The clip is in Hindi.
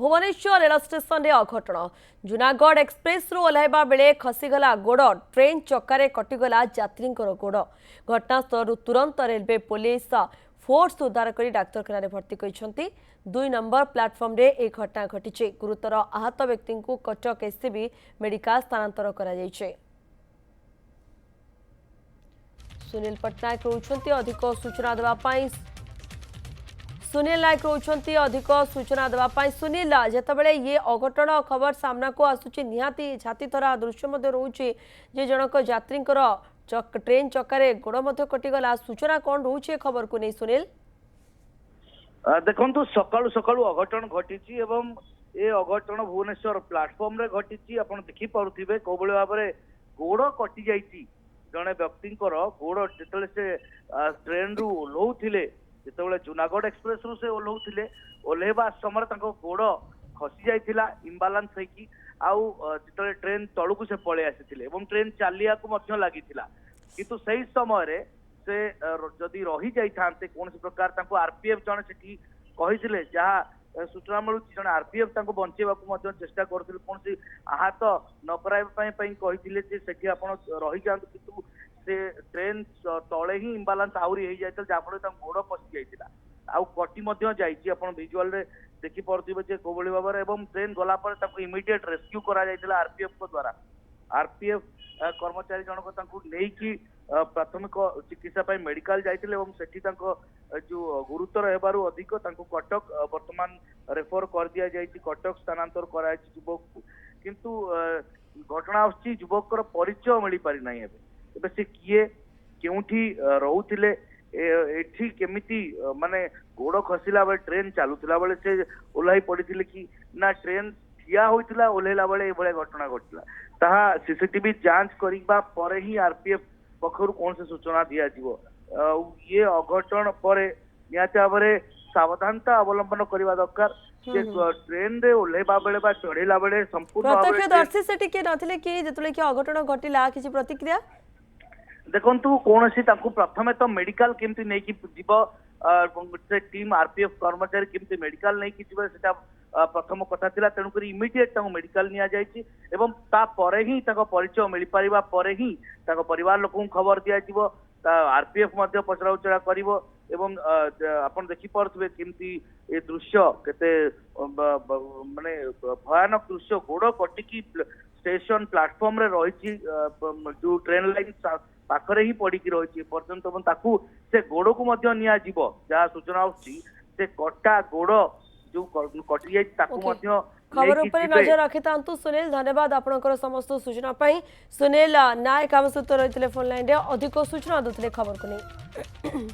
भुवनेश्वर रेल स्टेशन रे अघटन जूनागढ़ एक्सप्रेस रु ओह्लैबा बेले खसीगला गोड़ ट्रेन चक्कर कटिगला यात्री गोड़ घटनास्थल तुरंत रेलवे पुलिस फोर्स उद्धार कर डाक्तखाना भर्ती कर 2 नंबर प्लाटफर्म रे एक घटना घटी गुरुतर आहत व्यक्ति को कटक एससीबी मेडिकल स्थानांतर करा जायछे। सुनील पट्टनायक रोचंती अधिक सूचना देवाई सुनील नायक रोचंती अधिक सूचना देवाई सुनील जितेबाला ये अघटन खबर सामना को आसुची निहाती छाती थरा दृश्य रोचे जे जनक यात्री ट्रेन चक्कर गोड़ कटिगला सूचना कौन रोचे खबर को नहीं सुनील देखु सकाळु सकाळु अघटन घटी ए अघटन भुवनेश्वर प्लाटफर्म रे घटी आप देखी पारे कौ भाव में गोड़ कटि जाइए जड़े व्यक्ति गोड़ जो से ट्रेन रु ओह्लौले जिते जूनागढ़ एक्सप्रेस रु से ओह्लौले ओह्लैबा समय गोड़ खसी जाइला इम्बालांस होगी जिते ट्रेन तलू से पलि आसी ट्रेन चलिया लगी किंतु सही समय से जदि रही जाते कौन प्रकार आरपीएफ जड़े से कही जहाँ सूचना मिलूँ जड़े आरपीएफ बंचेवा चेष्टा करते कौन आहत न कही आप रही जातु किंतु से ट्रेन तले ही इम्बालांस आहरी हो जाता जहाँफल गोड़ पशि जाता आउ कटि भिजुआल देखी पारे कौ भाव में ट्रेन गलापर इमिडिएट रेस्क्यू करा आरपीएफ द्वारा आरपीएफ कर्मचारी जनक नहीं प्राथमिक चिकित्सा मेडिकल जाते जो गुरुतर हेबारु अधिक कटक वर्तमान रेफर कर दिया जायछि कटक स्थानांतर कराई युवक को किंतु घटना आछि युवक परिचय मिल पारि नै एबे से किए केउठी रहउथिले एठी केमिति माने गोड़ खसिला बेले ट्रेन चालुथिला बेले से ओल्हाई पड़िथिले कि ना ट्रेन ठिया होइथिला ओल्हेला बेले ए भले घटना घटिला ताहा सीसीटीवी जांच करिबा परे ही आरपीएफ पक्षरु कौन से सूचना दिया जीवो ये अघटन पर निहाती भाव में सावधानता अवलंबन करने दरकार ट्रेन रे ओह्लैबा बेले बा चढ़ेला बेले संपूर्ण प्रत्यक्षदर्शी से टिके नथिले कि जेतले कि अघटन घटिला किछि प्रतिक्रिया देखंतु कोनोसी ताकू प्रथमे तो मेडिकल केमती नै कि जीव से टीम आरपीएफ कर्मचारी केमती मेडिकल नै कि जीव सेटा प्रथम कथा थिला तेणुक इमिडिएट मेडिकल निया जायछि एवं ता परे ही परिचय मिल पारिबा परे ही परिवार लोक खबर दिया जीवो आरपीएफ पचरा उचरा करिवो एवं आपण देखि पारुथिबे केमती ए दृश्य केते माने भयानक दृश्य गोड़ कटिकी स्टेशन प्लाटफॉर्म रे रही जो ट्रेन लाइन पाखरे ही पड़ी रही पर्यंत ताकू से गोड़ को निया जीवो जहाँ सूचना आउछि से कटा गोड़ जो कटि जाए खबर ऊपर नजर रखि सुनील धन्यवाद आपनकर समस्त सूचना पाई सुनील नायक आम सहित रही फोन लाइन अधिक सूचना देते खबर को नहीं।